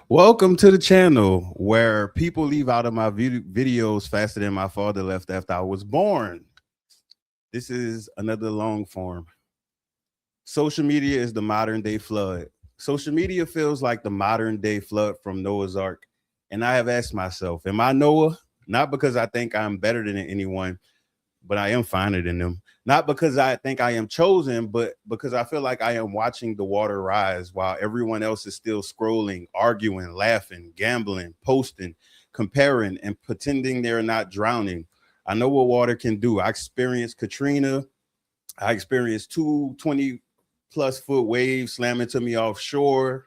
Welcome to the channel where people leave out of my videos faster than my father left after I was born. This is another long form. Social media is the modern day flood. Social media feels like the modern day flood from Noah's Ark. And I have asked myself, am I Noah? Not because I think I'm better than anyone, but I am finer than them. Not because I think I am chosen, but because I feel like I am watching the water rise while everyone else is still scrolling, arguing, laughing, gambling, posting, comparing, and pretending they're not drowning. I know what water can do. I experienced Katrina. I experienced two 20 plus foot waves slamming to me offshore.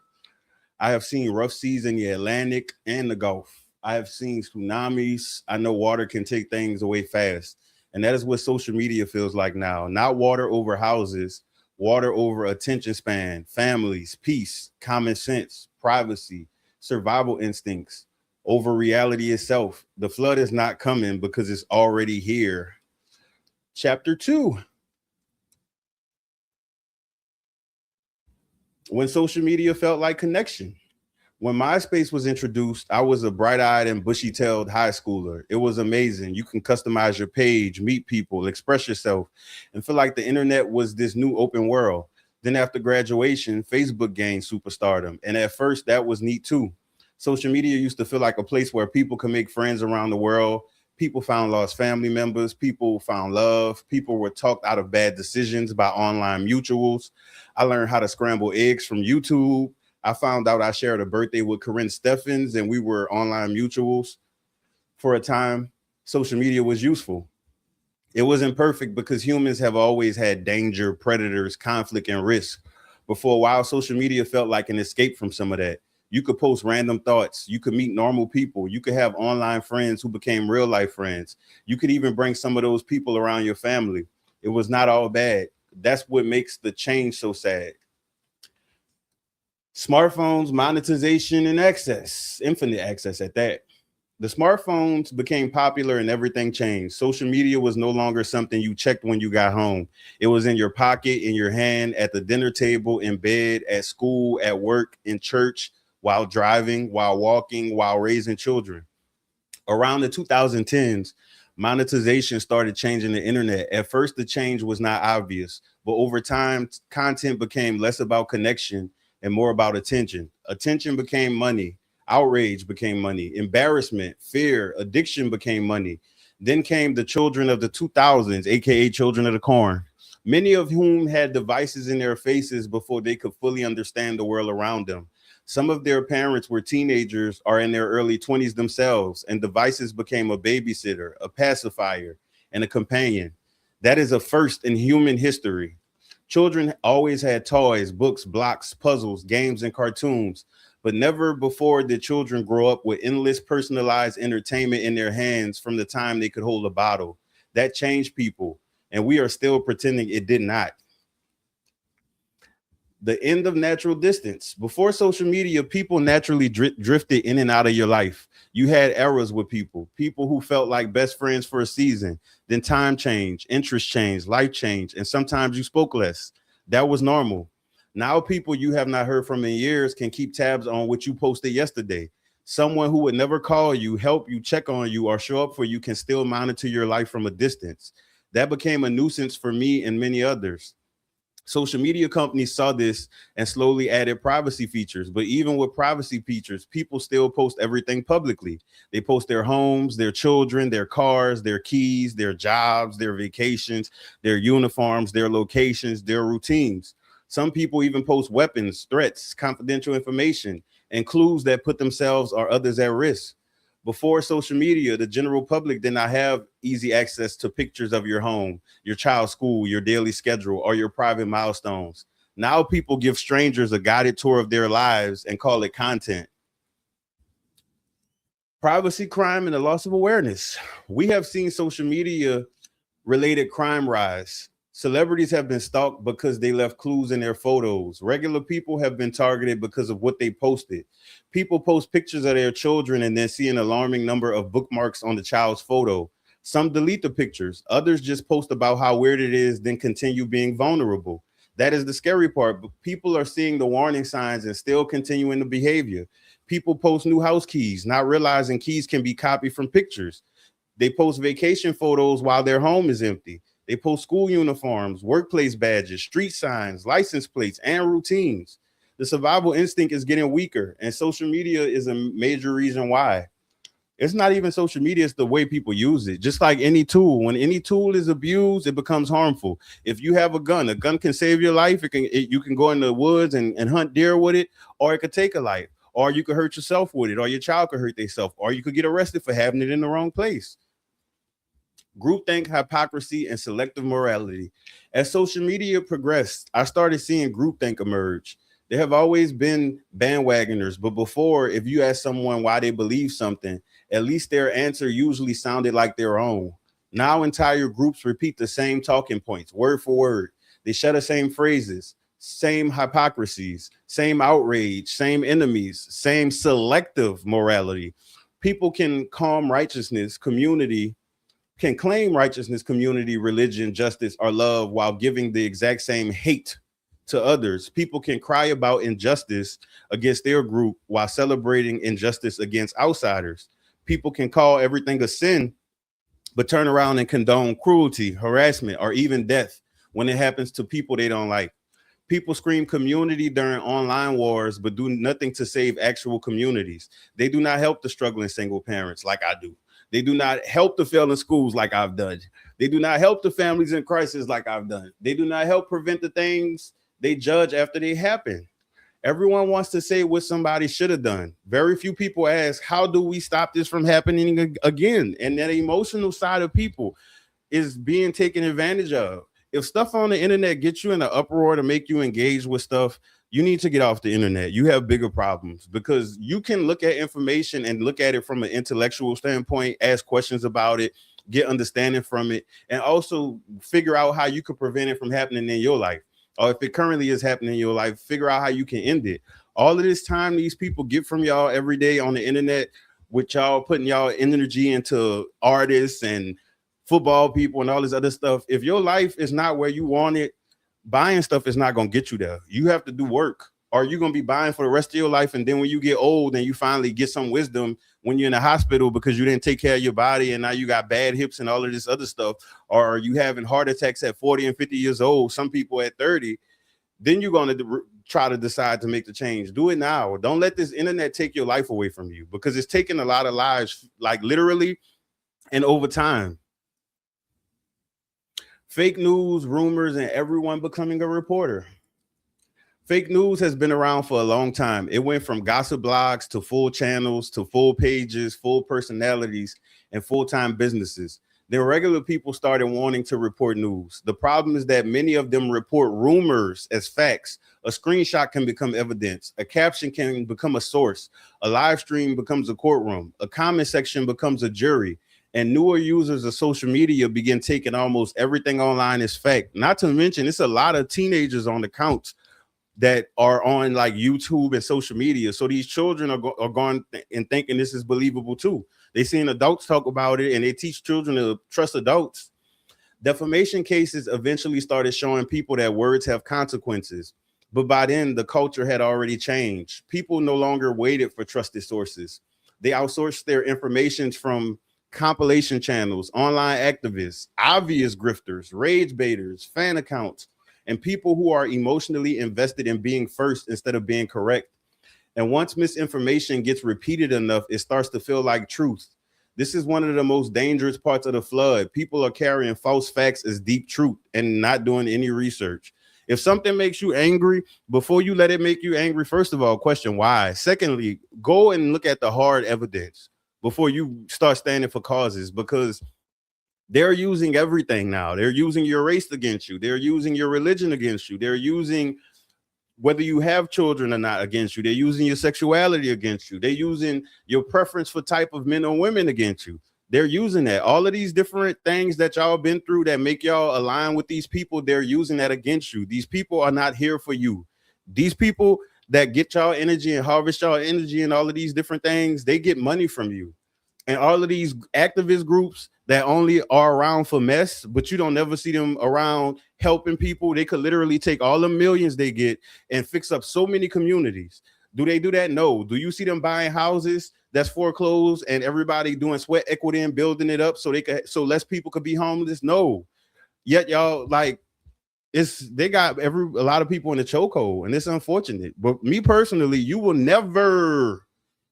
I have seen rough seas in the Atlantic and the Gulf. I have seen tsunamis. I know water can take things away fast. And that is what social media feels like now. Not water over houses, water over attention span, families, peace, common sense, privacy, survival instincts, over reality itself. The flood is not coming because it's already here. Chapter 2. When social media felt like connection. When MySpace was introduced, I was a bright-eyed and bushy-tailed high schooler. It was amazing. You can customize your page, meet people, express yourself, and feel like the internet was this new open world. Then after graduation, Facebook gained superstardom, and at first that was neat too. Social media used to feel like a place where people could make friends around the world. People found lost family members, people found love, people were talked out of bad decisions by online mutuals. I learned how to scramble eggs from YouTube. I found out I shared a birthday with Corinne Steffens and we were online mutuals. For a time, social media was useful. It wasn't perfect because humans have always had danger, predators, conflict, and risk. But for a while, social media felt like an escape from some of that. You could post random thoughts. You could meet normal people. You could have online friends who became real life friends. You could even bring some of those people around your family. It was not all bad. That's what makes the change so sad. Smartphones, monetization, and access, infinite access at that. The smartphones became popular and everything changed. Social media was no longer something you checked when you got home. It was in your pocket, in your hand, at the dinner table, in bed, at school, at work, in church, while driving, while walking, while raising children. Around the 2010s, monetization started changing the internet. At first, the change was not obvious, but over time, content became less about connection and more about attention. Attention became money. Outrage became money. Embarrassment, fear, addiction became money. Then came the children of the 2000s, aka children of the corn, many of whom had devices in their faces before they could fully understand the world around them. Some of their parents were teenagers or in their early 20s themselves, and devices became a babysitter, a pacifier, and a companion. That is a first in human history. Children always had toys, books, blocks, puzzles, games, and cartoons, but never before did children grow up with endless personalized entertainment in their hands from the time they could hold a bottle. That changed people, and we are still pretending it did not. The end of natural distance. Before social media, people naturally drifted in and out of your life. You had eras with people who felt like best friends for a season. Then time changed, interest changed, life changed, and sometimes you spoke less. That was normal. Now, people you have not heard from in years can keep tabs on what you posted yesterday. Someone who would never call you, help you, check on you, or show up for you can still monitor your life from a distance. That became a nuisance for me and many others. Social media companies saw this and slowly added privacy features. But even with privacy features, people still post everything publicly. They post their homes, their children, their cars, their keys, their jobs, their vacations, their uniforms, their locations, their routines. Some people even post weapons, threats, confidential information, and clues that put themselves or others at risk. Before social media, the general public did not have easy access to pictures of your home, your child's school, your daily schedule, or your private milestones. Now people give strangers a guided tour of their lives and call it content. Privacy, crime, and the loss of awareness. We have seen social media related crime rise. Celebrities have been stalked because they left clues in their photos. Regular people have been targeted because of what they posted. People post pictures of their children and then see an alarming number of bookmarks on the child's photo. Some delete the pictures. Others just post about how weird it is, then continue being vulnerable. That is the scary part. But people are seeing the warning signs and still continuing the behavior. People post new house keys, not realizing keys can be copied from pictures. They post vacation photos while their home is empty. They post school uniforms, workplace badges, street signs, license plates, and routines. The survival instinct is getting weaker, and social media is a major reason why. It's not even social media, it's the way people use it. Just like any tool, when any tool is abused, it becomes harmful. If you have a gun can save your life. You can go in the woods and hunt deer with it, or it could take a life, or you could hurt yourself with it, or your child could hurt themselves, or you could get arrested for having it in the wrong place. Groupthink, hypocrisy, and selective morality. As social media progressed, I started seeing groupthink emerge. There have always been bandwagoners, but before, if you ask someone why they believe something, at least their answer usually sounded like their own. Now entire groups repeat the same talking points, word for word. They share the same phrases, same hypocrisies, same outrage, same enemies, same selective morality. People can claim righteousness, community, religion, justice, or love while giving the exact same hate to others. People can cry about injustice against their group while celebrating injustice against outsiders. People can call everything a sin, but turn around and condone cruelty, harassment, or even death when it happens to people they don't like. People scream community during online wars, but do nothing to save actual communities. They do not help the struggling single parents like I do. They do not help the failing schools like I've done. They do not help the families in crisis like I've done. They do not help prevent the things they judge after they happen. Everyone wants to say what somebody should have done. Very few people ask, how do we stop this from happening again? And that emotional side of people is being taken advantage of. If stuff on the internet gets you in an uproar to make you engage with stuff, you need to get off the internet. You have bigger problems, because you can look at information and look at it from an intellectual standpoint, ask questions about it, get understanding from it, and also figure out how you could prevent it from happening in your life. Or if it currently is happening in your life, figure out how you can end it. All of this time these people get from y'all every day on the internet, with y'all putting y'all energy into artists and football people and all this other stuff. If your life is not where you want it, buying stuff is not going to get you there. You have to do work, or you're going to be buying for the rest of your life. And then when you get old and you finally get some wisdom when you're in the hospital because you didn't take care of your body and now you got bad hips and all of this other stuff, or you having heart attacks at 40 and 50 years old, some people at 30, then you're going to try to decide to make the change. Do it now. Don't let this internet take your life away from you, because it's taking a lot of lives, like literally and over time. Fake news, rumors, and everyone becoming a reporter. Fake news has been around for a long time. It went from gossip blogs to full channels to full pages, full personalities, and full-time businesses. Then regular people started wanting to report news. The problem is that many of them report rumors as facts. A screenshot can become evidence. A caption can become a source. A live stream becomes a courtroom. A comment section becomes a jury. And newer users of social media begin taking almost everything online as fact. Not to mention, it's a lot of teenagers on accounts that are on like YouTube and social media. So these children are going and thinking this is believable too. They seen adults talk about it, and they teach children to trust adults. Defamation cases eventually started showing people that words have consequences. But by then, the culture had already changed. People no longer waited for trusted sources. They outsourced their information from compilation channels, online activists, obvious grifters, rage baiters, fan accounts, and people who are emotionally invested in being first instead of being correct. And once misinformation gets repeated enough, it starts to feel like truth. This is one of the most dangerous parts of the flood. People are carrying false facts as deep truth and not doing any research. If something makes you angry, before you let it make you angry, first of all, question why. Secondly, go and look at the hard evidence before you start standing for causes, because they're using everything now. They're using your race against you. They're using your religion against you. They're using whether you have children or not against you. They're using your sexuality against you. They're using your preference for type of men or women against you. They're using that. All of these different things that y'all been through that make y'all align with these people, they're using that against you. These people are not here for you. These people that get y'all energy and harvest y'all energy and all of these different things, they get money from you. And all of these activist groups that only are around for mess, but you don't never see them around helping people. They could literally take all the millions they get and fix up so many communities. Do they do that? No. Do you see them buying houses that's foreclosed and everybody doing sweat equity and building it up so so less people could be homeless? No. Yet y'all like they got a lot of people in the chokehold, and it's unfortunate. But me personally, you will never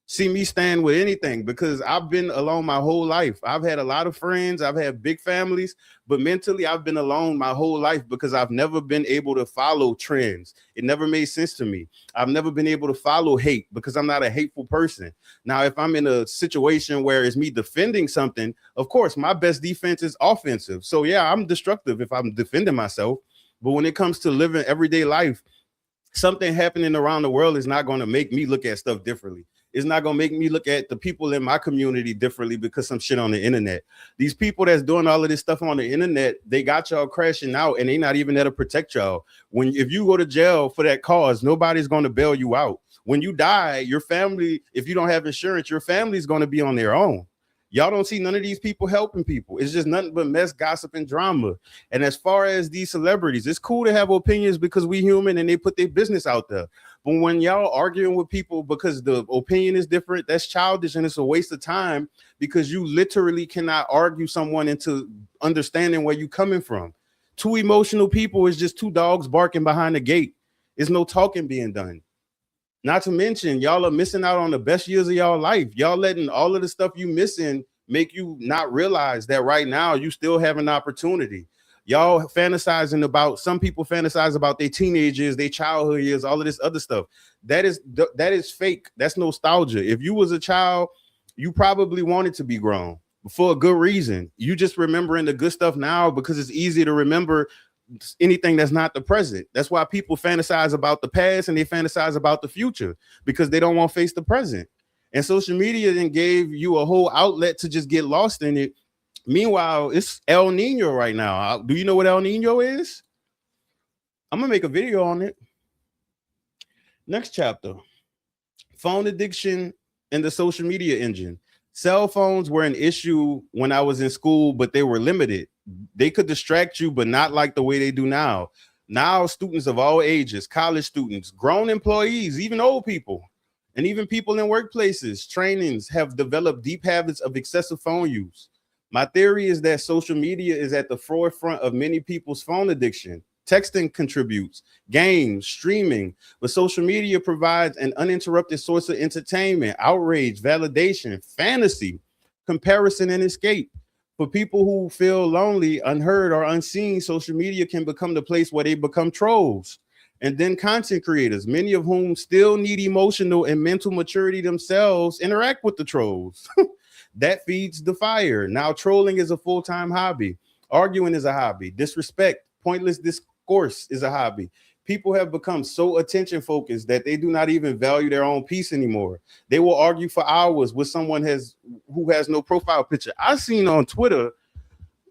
see me stand with anything because I've been alone my whole life. I've had a lot of friends, I've had big families, but mentally I've been alone my whole life because I've never been able to follow trends. It never made sense to me. I've never been able to follow hate because I'm not a hateful person. Now, if I'm in a situation where it's me defending something, of course, my best defense is offensive. So yeah, I'm destructive if I'm defending myself. But when it comes to living everyday life, something happening around the world is not going to make me look at stuff differently. It's not going to make me look at the people in my community differently because some shit on the internet. These people that's doing all of this stuff on the internet, they got y'all crashing out and they not even there to protect y'all. If you go to jail for that cause, nobody's going to bail you out. When you die, your family, if you don't have insurance, your family's going to be on their own. Y'all don't see none of these people helping people. It's just nothing but mess, gossip, and drama. And as far as these celebrities, it's cool to have opinions because we human and they put their business out there. But when y'all arguing with people because the opinion is different, that's childish and it's a waste of time because you literally cannot argue someone into understanding where you're coming from. Two emotional people is just two dogs barking behind the gate. There's no talking being done. Not to mention, y'all are missing out on the best years of y'all life. Y'all letting all of the stuff you missing make you not realize that right now you still have an opportunity. Y'all fantasizing about, some people fantasize about their teenage years, their childhood years, all of this other stuff. That is fake. That's nostalgia. If you was a child, you probably wanted to be grown for a good reason. You just remembering the good stuff now because it's easy to remember anything that's not the present. That's why people fantasize about the past and they fantasize about the future because they don't want to face the present. And social media then gave you a whole outlet to just get lost in it. Meanwhile, it's El Nino right now. Do you know what El Nino is? I'm gonna make a video on it. Next chapter: phone addiction and the social media engine. Cell phones were an issue when I was in school, but they were limited. They could distract you, but not like the way they do now. Now, students of all ages, college students, grown employees, even old people, and even people in workplaces, trainings have developed deep habits of excessive phone use. My theory is that social media is at the forefront of many people's phone addiction. Texting contributes, games, streaming, but social media provides an uninterrupted source of entertainment, outrage, validation, fantasy, comparison, and escape. For people who feel lonely, unheard, or unseen, social media can become the place where they become trolls. And then content creators, many of whom still need emotional and mental maturity themselves, interact with the trolls. That feeds the fire. Now trolling is a full-time hobby. Arguing is a hobby. Disrespect, pointless discourse is a hobby. People have become so attention focused that they do not even value their own peace anymore. They will argue for hours with someone who has no profile picture. I seen on Twitter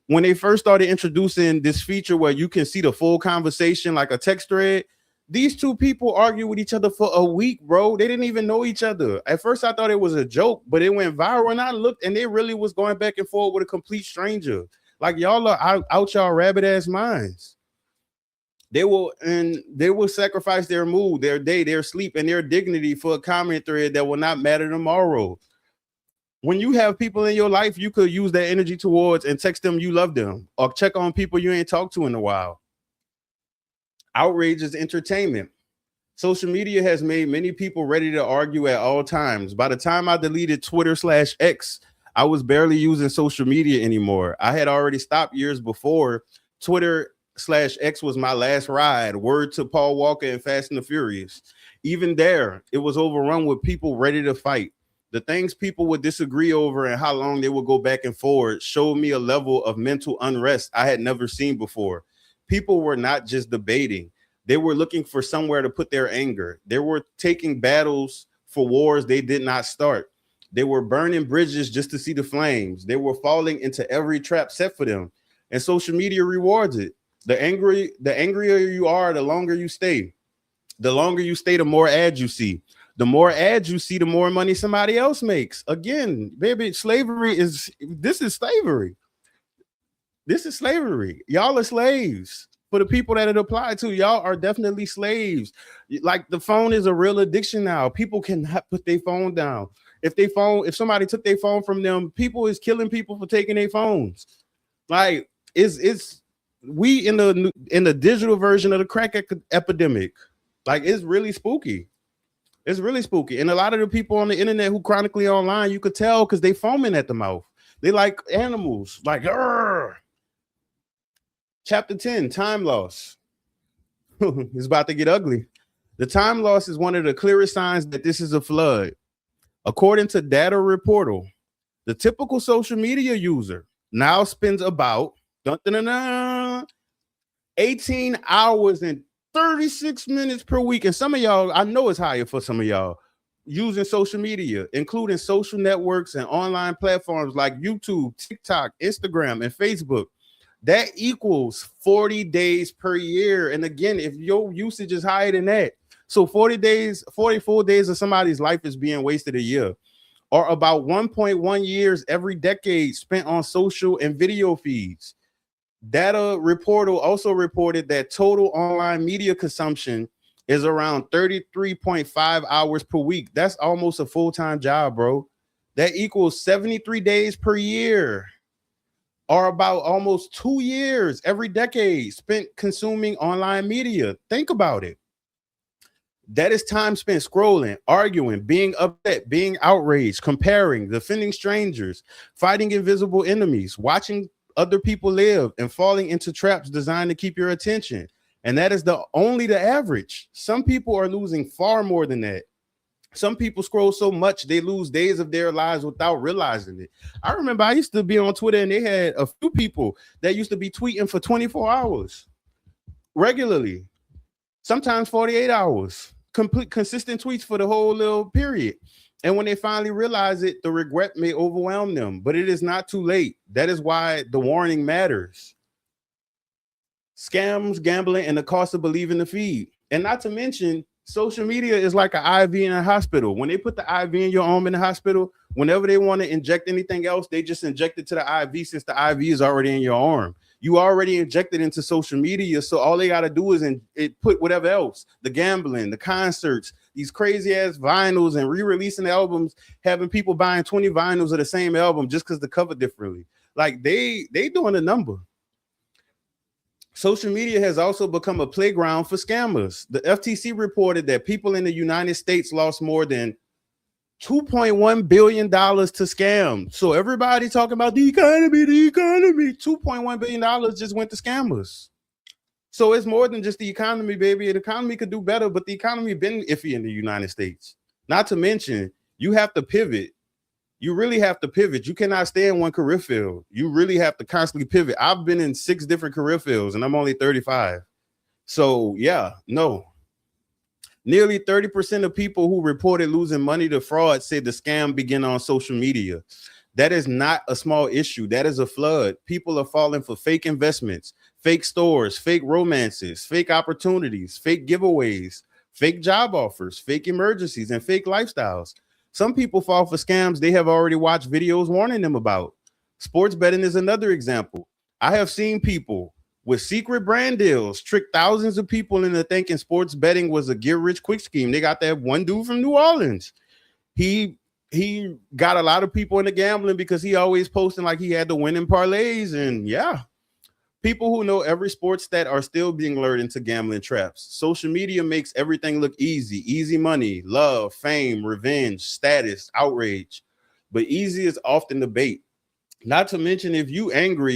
when they first started introducing this feature where you can see the full conversation like a text thread. These two people argue with each other for a week, bro. They didn't even know each other. At first, I thought it was a joke, but it went viral, and I looked, and they really was going back and forth with a complete stranger. Like, y'all are out y'all rabbit ass minds. They will sacrifice their mood, their day, their sleep, and their dignity for a comment thread that will not matter tomorrow. When you have people in your life, you could use that energy towards and text them you love them, or check on people you ain't talked to in a while. Outrage is entertainment. Social media has made many people ready to argue at all times. By the time I deleted Twitter/X, I was barely using social media anymore. I had already stopped years before. Twitter/X was my last ride. Word to Paul Walker and Fast and the Furious. Even there, it was overrun with people ready to fight. The things people would disagree over and how long they would go back and forth showed me a level of mental unrest I had never seen before. People were not just debating. They were looking for somewhere to put their anger. They were taking battles for wars they did not start. They were burning bridges just to see the flames. They were falling into every trap set for them. And social media rewards it. The angrier you are, the longer you stay. The longer you stay, the more ads you see. The more ads you see, the more money somebody else makes. Again, baby, this is slavery. This is slavery. Y'all are slaves. For the people that it applied to, y'all are definitely slaves. Like the phone is a real addiction now. People cannot put their phone down. If somebody took their phone from them, people is killing people for taking their phones. Like it's we in the digital version of the crack epidemic. Like it's really spooky. It's really spooky. And a lot of the people on the internet who chronically online, you could tell because they foaming at the mouth. They like animals, like Arr! Chapter 10, time loss. It's about to get ugly. The time loss is one of the clearest signs that this is a flood. According to Data Reportal, the typical social media user now spends about 18 hours and 36 minutes per week. And some of y'all, I know it's higher for some of y'all, using social media, including social networks and online platforms like YouTube, TikTok, Instagram, and Facebook. That equals 40 days per year. And again, if your usage is higher than that, so 44 days of somebody's life is being wasted a year, or about 1.1 years every decade spent on social and video feeds. Data Reportal also reported that total online media consumption is around 33.5 hours per week. That's almost a full-time job, bro. That equals 73 days per year, or about almost 2 years every decade spent consuming online media. Think about it. That is time spent scrolling, arguing, being upset, being outraged, comparing, defending strangers, fighting invisible enemies, watching other people live, and falling into traps designed to keep your attention. And that is only the average. Some people are losing far more than that. Some people scroll so much they lose days of their lives without realizing it. I remember I used to be on Twitter and they had a few people that used to be tweeting for 24 hours regularly, sometimes 48 hours, consistent tweets for the whole little period. And when they finally realize it, the regret may overwhelm them, but it is not too late. That is why the warning matters. Scams, gambling, and the cost of believing the feed. And not to mention, social media is like an IV in a hospital. When they put the IV in your arm in the hospital, whenever they want to inject anything else, they just inject it to the IV since the IV is already in your arm. You already injected into social media, so all they got to do is put whatever else, the gambling, the concerts, these crazy ass vinyls, and re-releasing albums, having people buying 20 vinyls of the same album just because the cover differently. Like they doing a number. Social media has also become a playground for scammers. The FTC reported that people in the United States lost more than $2.1 billion to scam. So everybody talking about the economy, $2.1 billion just went to scammers. So it's more than just the economy, baby. The economy could do better, but the economy been iffy in the United States. Not to mention, you have to pivot. You really have to pivot. You cannot stay in one career field. You really have to constantly pivot. I've been in 6 different career fields and I'm only 35. So yeah, no. Nearly 30% of people who reported losing money to fraud said the scam began on social media. That is not a small issue. That is a flood. People are falling for fake investments, fake stores, fake romances, fake opportunities, fake giveaways, fake job offers, fake emergencies, and fake lifestyles. Some people fall for scams they have already watched videos warning them about. Sports betting is another example. I have seen people with secret brand deals trick thousands of people into thinking sports betting was a get-rich-quick scheme. They got that one dude from New Orleans. He got a lot of people into gambling because he always posting like he had the winning parlays. And yeah, people who know every sports stat are still being lured into gambling traps. Social media makes everything look easy money, love, fame, revenge, status, outrage. But easy is often the bait. Not to mention, if you angry,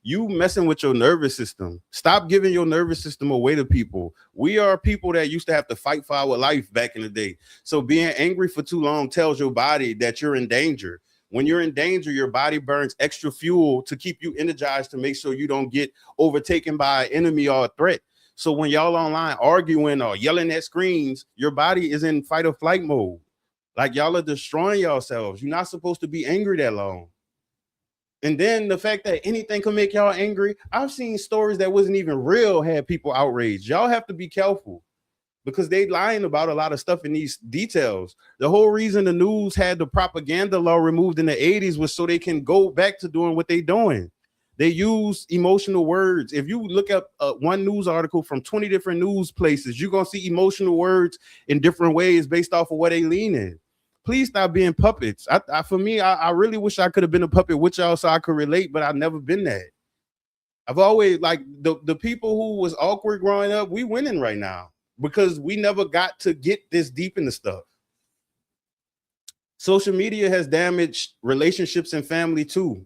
you messing with your nervous system. Stop giving your nervous system away to people. We are people that used to have to fight for our life back in the day. So being angry for too long tells your body that you're in danger. When you're in danger, your body burns extra fuel to keep you energized to make sure you don't get overtaken by an enemy or a threat. So when y'all online arguing or yelling at screens, your body is in fight or flight mode. Like y'all are destroying yourselves. You're not supposed to be angry that long. And then the fact that anything can make y'all angry. I've seen stories that wasn't even real had people outraged. Y'all have to be careful because they lying about a lot of stuff in these details. The whole reason the news had the propaganda law removed in the 80s was so they can go back to doing what they doing. They use emotional words. If you look up one news article from 20 different news places, you're going to see emotional words in different ways based off of what they lean in. Please stop being puppets. For me, I really wish I could have been a puppet with y'all so I could relate, but I've never been that. I've always, like, the people who was awkward growing up, we winning right now because we never got to get this deep into stuff. Social media has damaged relationships and family too.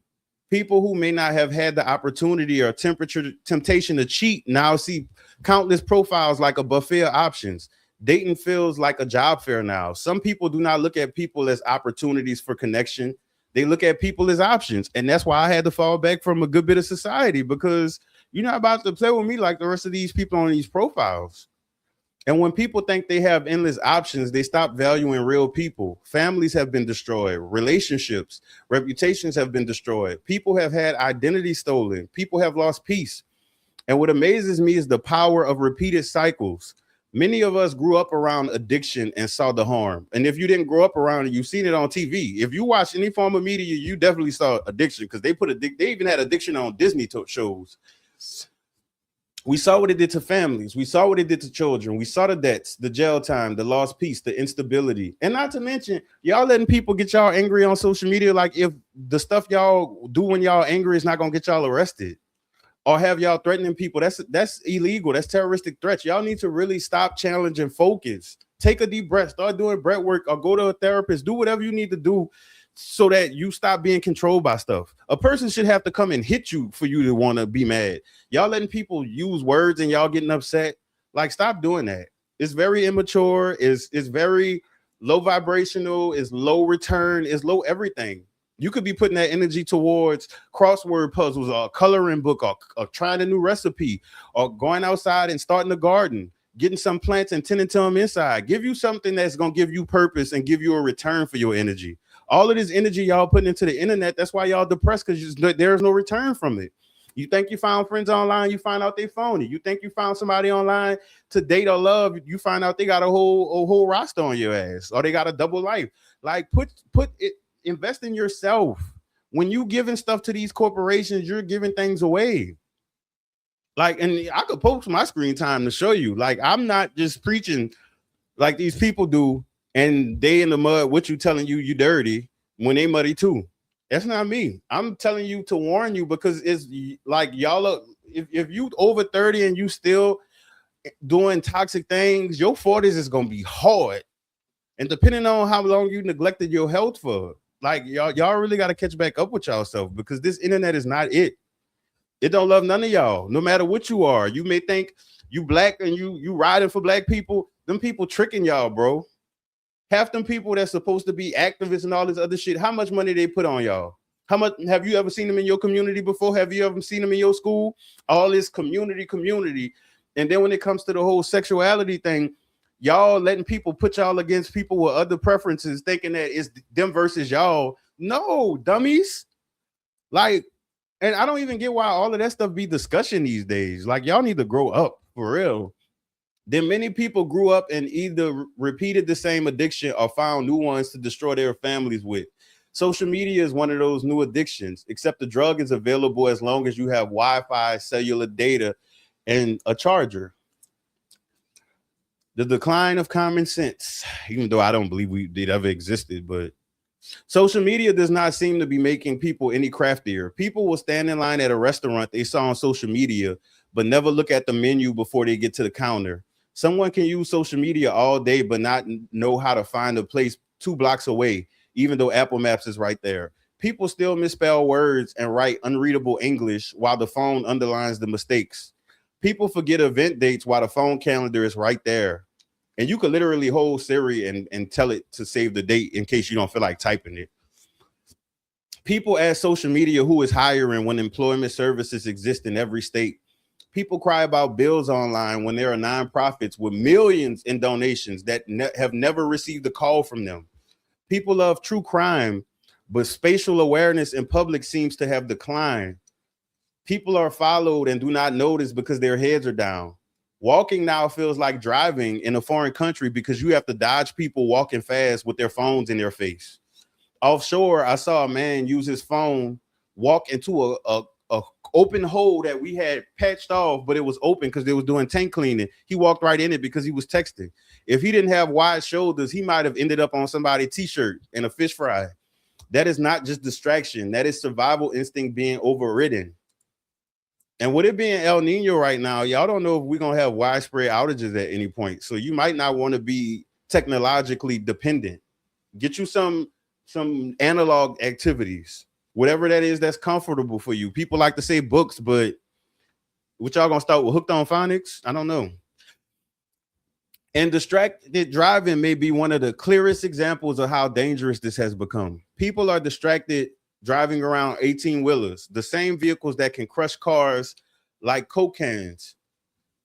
People who may not have had the opportunity or temptation to cheat now see countless profiles like a buffet of options. Dating feels like a job fair now. Some people do not look at people as opportunities for connection. They look at people as options. And that's why I had to fall back from a good bit of society, because you're not about to play with me like the rest of these people on these profiles. And when people think they have endless options, they stop valuing real people. Families have been destroyed. Relationships, reputations have been destroyed. People have had identity stolen. People have lost peace. And what amazes me is the power of repeated cycles. Many of us grew up around addiction and saw the harm. And if you didn't grow up around it, you've seen it on TV. If you watch any form of media, you definitely saw addiction, because they even had addiction on Disney shows. We saw what it did to families. We saw what it did to children. We saw the debts, the jail time, the lost peace, the instability. And not to mention, y'all letting people get y'all angry on social media. Like, if the stuff y'all do when y'all angry is not going to get y'all arrested, or have y'all threatening people, that's illegal. That's terroristic threats. Y'all need to really stop, challenge, and focus. Take a deep breath, start doing breath work, or go to a therapist. Do whatever you need to do so that you stop being controlled by stuff. A person should have to come and hit you for you to want to be mad. Y'all letting people use words and y'all getting upset. Like, stop doing that. It's very immature. It's very low vibrational. It's low return. It's low everything. You could be putting that energy towards crossword puzzles, or a coloring book, or trying a new recipe, or going outside and starting a garden, getting some plants and tending to them inside. Give you something that's going to give you purpose and give you a return for your energy. All of this energy y'all putting into the internet, that's why y'all depressed, because there's no return from it. You think you found friends online, you find out they phony. You think you found somebody online to date or love, you find out they got a whole roster on your ass, or they got a double life. Like, invest in yourself. When you giving stuff to these corporations, you're giving things away. Like, and I could post my screen time to show you. Like, I'm not just preaching like these people do, and they in the mud with you, telling you dirty when they muddy too. That's not me. I'm telling you to warn you, because it's like, y'all, if you over 30 and you still doing toxic things, your 40s is gonna be hard. And depending on how long you neglected your health for, like, y'all really got to catch back up with y'allself, because this internet is not it. It don't love none of y'all, no matter what you are. You may think you black and you riding for black people. Them people tricking y'all, bro. Half them people that's supposed to be activists and all this other shit, how much money they put on y'all? How much have you ever seen them in your community before? Have you ever seen them in your school? All this community. And then when it comes to the whole sexuality thing, y'all letting people put y'all against people with other preferences, thinking that it's them versus y'all. No, dummies. Like, and I don't even get why all of that stuff be discussion these days. Like, y'all need to grow up for real. Then many people grew up and either repeated the same addiction or found new ones to destroy their families with. Social media is one of those new addictions, except the drug is available as long as you have Wi-Fi, cellular data, and a charger. The decline of common sense, even though I don't believe it ever existed, but social media does not seem to be making people any craftier. People will stand in line at a restaurant they saw on social media, but never look at the menu before they get to the counter. Someone can use social media all day, but not know how to find a place 2 blocks away, even though Apple Maps is right there. People still misspell words and write unreadable English while the phone underlines the mistakes. People forget event dates while the phone calendar is right there. And you could literally hold Siri and tell it to save the date in case you don't feel like typing it. People ask social media who is hiring when employment services exist in every state. People cry about bills online when there are nonprofits with millions in donations that have never received a call from them. People love true crime, but spatial awareness in public seems to have declined. People are followed and do not notice because their heads are down. Walking now feels like driving in a foreign country because you have to dodge people walking fast with their phones in their face. Offshore, I saw a man use his phone, walk into a open hole that we had patched off, but it was open because they was doing tank cleaning. He walked right in it because he was texting. If he didn't have wide shoulders, he might have ended up on somebody's t-shirt and a fish fry. That is not just distraction. That is survival instinct being overridden. And with it being El Nino right now, y'all don't know if we're going to have widespread outages at any point. So you might not want to be technologically dependent. Get you some analog activities, whatever that is that's comfortable for you. People like to say books, but what y'all going to start with, hooked on phonics? I don't know. And distracted driving may be one of the clearest examples of how dangerous this has become. People are distracted driving around 18-wheelers, the same vehicles that can crush cars like Coke cans.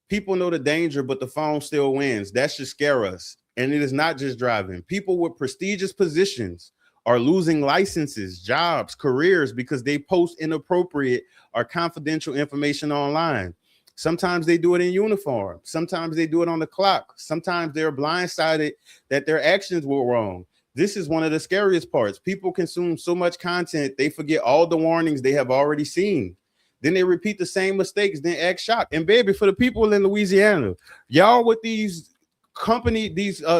People know the danger, but the phone still wins. That should scare us. And it is not just driving. People with prestigious positions are losing licenses, jobs, careers because they post inappropriate or confidential information online. Sometimes they do it in uniform. Sometimes they do it on the clock. Sometimes they're blindsided that their actions were wrong. This is one of the scariest parts. People consume so much content, they forget all the warnings they have already seen. Then they repeat the same mistakes, then act shocked. And baby, for the people in Louisiana, y'all with these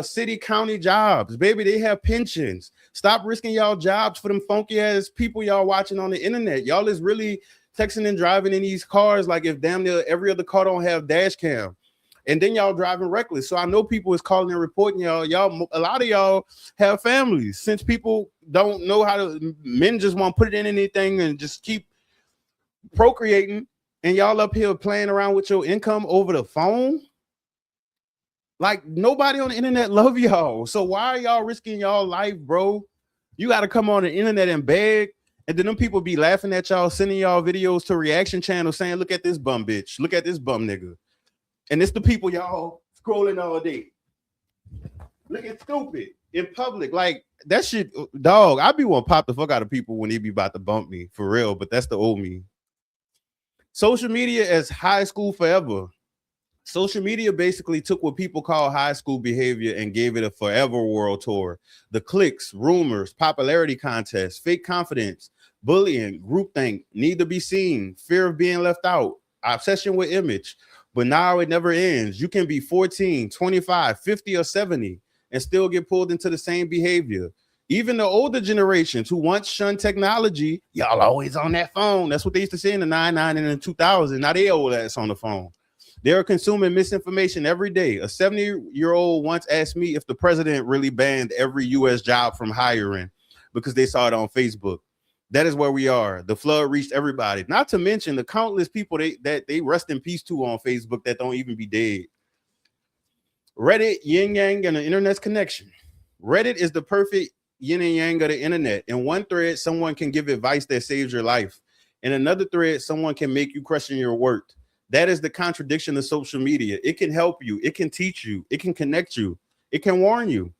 city, county jobs, baby, they have pensions. Stop risking y'all jobs for them funky ass people y'all watching on the internet. Y'all is really texting and driving in these cars like if damn near every other car don't have dash cam. And then y'all driving reckless. So I know people is calling and reporting y'all. A lot of y'all have families. Since people don't know how to, men just want to put it in anything and just keep procreating, and y'all up here playing around with your income over the phone. Like nobody on the internet love y'all. So why are y'all risking y'all life, bro? You got to come on the internet and beg. And then them people be laughing at y'all, sending y'all videos to reaction channels saying, look at this bum bitch. Look at this bum nigga. And it's the people y'all scrolling all day. Looking stupid in public. Like that shit, dog. I be want to pop the fuck out of people when they be about to bump me for real, but that's the old me. Social media as high school forever. Social media basically took what people call high school behavior and gave it a forever world tour. The clicks, rumors, popularity contests, fake confidence, bullying, groupthink, need to be seen, fear of being left out, obsession with image. But now it never ends. You can be 14, 25, 50, or 70 and still get pulled into the same behavior. Even the older generations who once shunned technology, y'all always on that phone. That's what they used to say in the 99 and in the 2000. Now they old ass on the phone. They're consuming misinformation every day. A 70-year-old once asked me if the president really banned every U.S. job from hiring because they saw it on Facebook. That is where we are. The flood reached everybody. Not to mention the countless people that they rest in peace to on Facebook that don't even be dead. Reddit, yin yang, and the internet's connection. Reddit is the perfect yin and yang of the internet. In one thread, someone can give advice that saves your life. In another thread, someone can make you question your worth. That is the contradiction of social media. It can help you. It can teach you. It can connect you. It can warn you.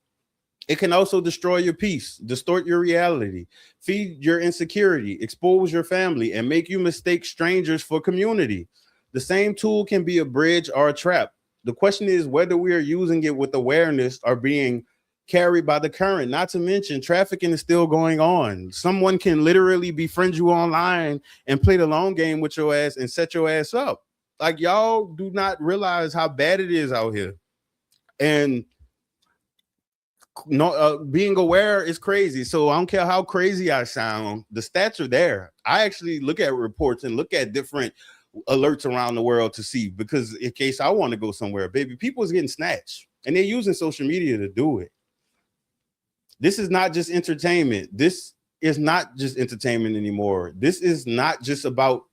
It can also destroy your peace, distort your reality, feed your insecurity, expose your family, and make you mistake strangers for community. The same tool can be a bridge or a trap. The question is whether we are using it with awareness or being carried by the current. Not to mention trafficking is still going on. Someone can literally befriend you online and play the long game with your ass and set your ass up. Like y'all do not realize how bad it is out here. And being aware is crazy. So I don't care how crazy I sound. The stats are there. I actually look at reports and look at different alerts around the world to see, because in case I want to go somewhere, baby, people is getting snatched and they're using social media to do it. This is not just entertainment. This is not just entertainment anymore. This is not just about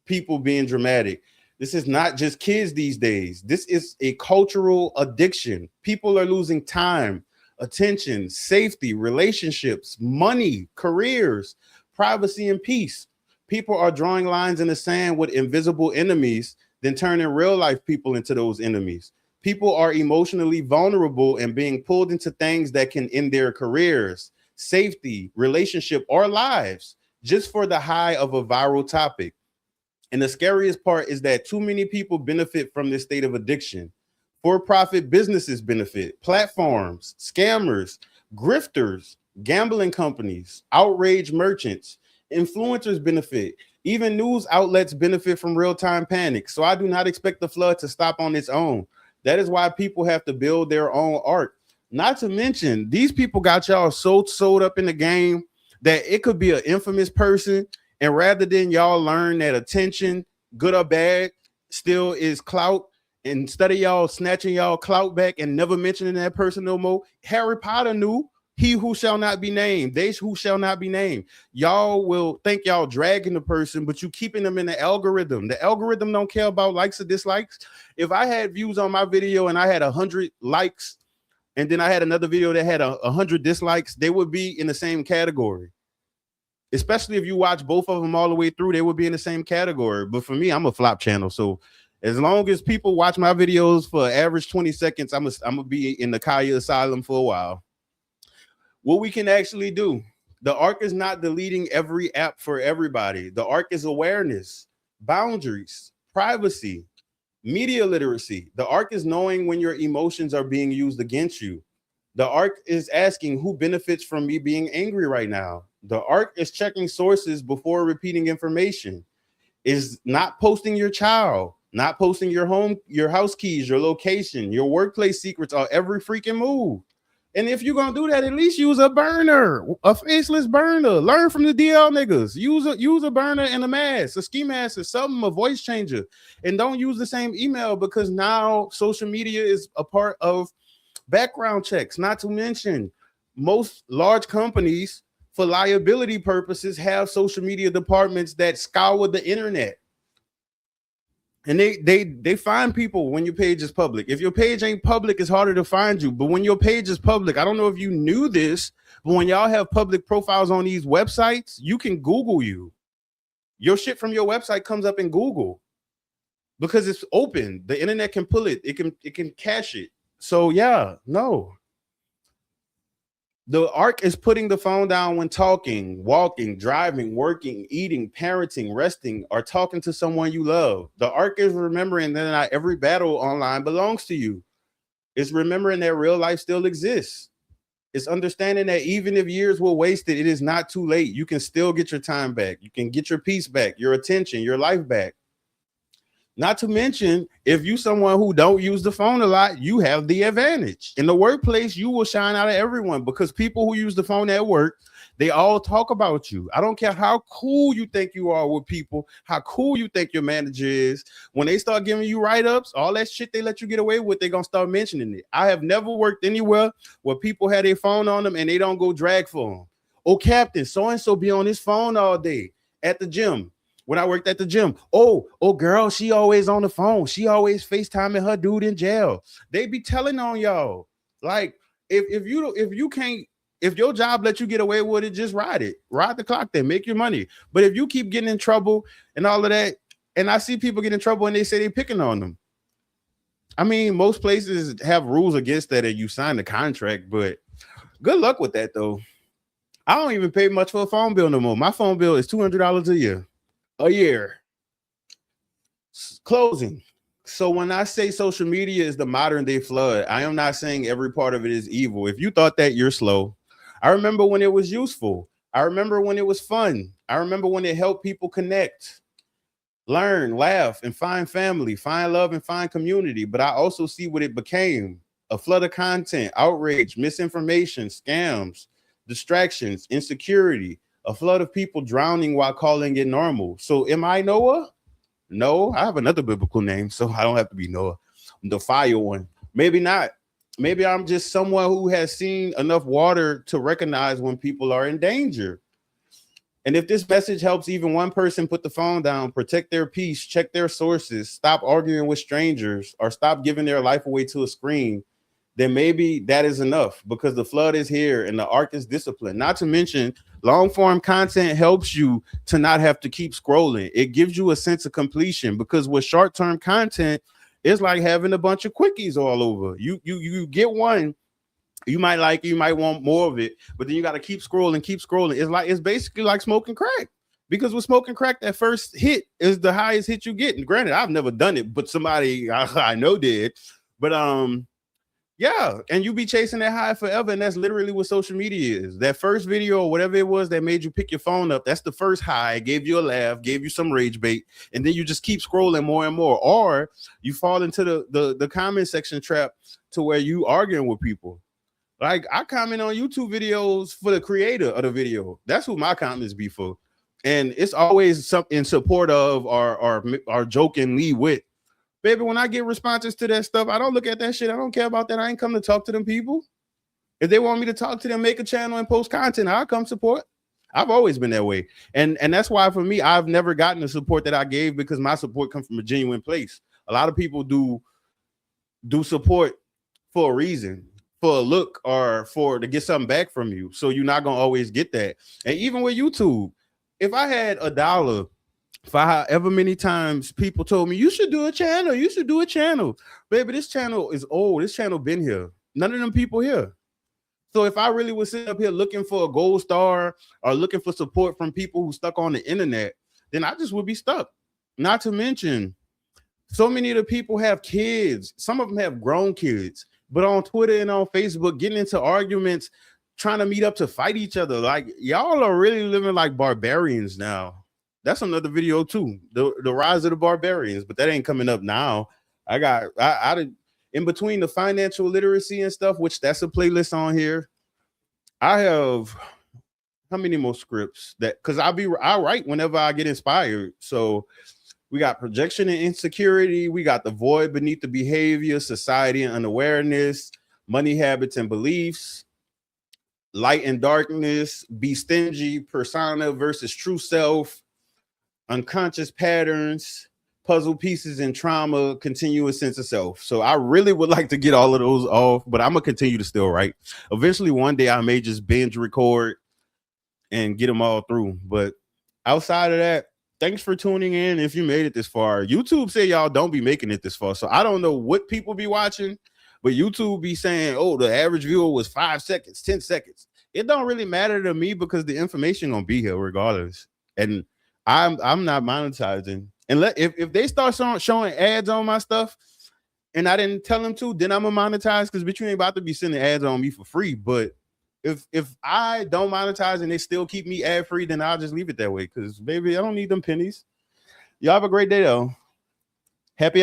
people being dramatic. This is not just kids these days. This is a cultural addiction. People are losing time, attention, safety, relationships, money, careers, privacy, and peace. People are drawing lines in the sand with invisible enemies, then turning real life people into those enemies. People are emotionally vulnerable and being pulled into things that can end their careers, safety, relationship, or lives just for the high of a viral topic. And the scariest part is that too many people benefit from this state of addiction. For-profit businesses benefit, platforms, scammers, grifters, gambling companies, outrage merchants, influencers benefit. Even news outlets benefit from real-time panic. So I do not expect the flood to stop on its own. That is why people have to build their own art. Not to mention, these people got y'all so sold up in the game that it could be an infamous person. And rather than y'all learn that attention, good or bad, still is clout, instead of y'all snatching y'all clout back and never mentioning that person no more, Harry Potter knew he who shall not be named, they who shall not be named. Y'all will think y'all dragging the person, but you keeping them in the algorithm. The algorithm don't care about likes or dislikes. If I had views on my video and I had 100 likes, and then I had another video that had 100 dislikes, they would be in the same category. Especially if you watch both of them all the way through, they would be in the same category. But for me, I'm a flop channel. So as long as people watch my videos for average 20 seconds, I'm gonna be in the Kaya Asylum for a while. What we can actually do. The arc is not deleting every app for everybody. The arc is awareness, boundaries, privacy, media literacy. The arc is knowing when your emotions are being used against you. The arc is asking who benefits from me being angry right now. The arc is checking sources before repeating information. Is not posting your child, not posting your home, your house keys, your location, your workplace secrets on every freaking move. And if you're gonna do that, at least use a burner, a faceless burner. Learn from the DL niggas. Use a burner and a mask, a ski mask, or something, a voice changer. And don't use the same email, because now social media is a part of background checks. Not to mention, most large companies, for liability purposes, have social media departments that scour the internet. And they find people when your page is public. If your page ain't public, it's harder to find you. But when your page is public, I don't know if you knew this, but when y'all have public profiles on these websites, you can Google you. Your shit from your website comes up in Google because it's open. The internet can pull it. It can cache it. So yeah, no. The arc is putting the phone down when talking, walking, driving, working, eating, parenting, resting, or talking to someone you love. The arc is remembering that not every battle online belongs to you. It's remembering that real life still exists. It's understanding that even if years were wasted, it is not too late. You can still get your time back. You can get your peace back, your attention, your life back. Not to mention, if you someone who don't use the phone a lot, you have the advantage. In the workplace, you will shine out of everyone, because people who use the phone at work, they all talk about you. I don't care how cool you think you are with people, how cool you think your manager is. When they start giving you write-ups, all that shit they let you get away with, they're going to start mentioning it. I have never worked anywhere where people had their phone on them and they don't go drag for them. Oh, Captain, so-and-so be on his phone all day at the gym. When I worked at the gym, oh, girl, she always on the phone. She always FaceTiming her dude in jail. They be telling on y'all. Like, if your job lets you get away with it, just ride the clock then, make your money. But if you keep getting in trouble and all of that, and I see people get in trouble and they say they picking on them. I mean, most places have rules against that and you sign the contract, but good luck with that though. I don't even pay much for a phone bill no more. My phone bill is $200 a year. Closing. So when I say social media is the modern day flood, I am not saying every part of it is evil. If you thought that, you're slow. I remember when it was useful. I remember when it was fun. I remember when it helped people connect, learn, laugh, and find family, find love, and find community. But I also see what it became: a flood of content, outrage, misinformation, scams, distractions, insecurity, a flood of people drowning while calling it normal. So am I Noah? No, I have another biblical name, so I don't have to be Noah. I'm the fire one. Maybe not. Maybe I'm just someone who has seen enough water to recognize when people are in danger. And if this message helps even one person put the phone down, protect their peace, check their sources, stop arguing with strangers, or stop giving their life away to a screen, then maybe that is enough, because the flood is here and the arc is discipline. Not to mention, long form content helps you to not have to keep scrolling. It gives you a sense of completion, because with short term content, it's like having a bunch of quickies all over. You get one, you might like it, you might want more of it, but then you got to keep scrolling. It's basically like smoking crack, Because with smoking crack, that first hit is the highest hit you get. And granted, I've never done it, but somebody I know did. But yeah, and you be chasing that high forever, and that's literally what social media is. That first video or whatever it was that made you pick your phone up, that's the first high, gave you a laugh, gave you some rage bait, and then you just keep scrolling more and more. Or you fall into the comment section trap to where you arguing with people. Like, I comment on YouTube videos for the creator of the video. That's who my comments be for. And it's always something in support of or jokingly with. Baby, when I get responses to that stuff, I don't look at that shit. I don't care about that. I ain't come to talk to them people. If they want me to talk to them, make a channel and post content, I'll come support. I've always been that way. And that's why for me, I've never gotten the support that I gave, because my support comes from a genuine place. A lot of people do support for a reason, for a look, or to get something back from you. So you're not going to always get that. And even with YouTube, if I had $1 for however many times people told me, you should do a channel, baby, this channel is old. This channel been here. None of them people here. So if I really was sitting up here looking for a gold star or looking for support from people who stuck on the internet, then I just would be stuck. Not to mention, so many of the people have kids. Some of them have grown kids, but on Twitter and on Facebook, getting into arguments, trying to meet up to fight each other. Like, y'all are really living like barbarians now. That's another video too, the rise of the barbarians, but that ain't coming up now. I in between the financial literacy and stuff, which that's a playlist on here. I have how many more scripts that, because I write whenever I get inspired. So we got projection and insecurity. We got the void beneath the behavior, society and unawareness, money habits and beliefs, light and darkness, be stingy, persona versus true self, unconscious patterns, puzzle pieces and trauma, continuous sense of self. So I really would like to get all of those off, but I'm gonna continue to still write. Eventually, one day I may just binge record and get them all through. But outside of that, thanks for tuning in. If you made it this far, YouTube say y'all don't be making it this far. So I don't know what people be watching, but YouTube be saying, oh, the average viewer was 5 seconds, 10 seconds. It don't really matter to me, because the information gonna be here regardless. And I'm not monetizing. And if they start showing ads on my stuff and I didn't tell them to, then I'm gonna monetize, because bitch, you ain't about to be sending ads on me for free. But if I don't monetize and they still keep me ad free, then I'll just leave it that way, because baby, I don't need them pennies. Y'all have a great day though. Happy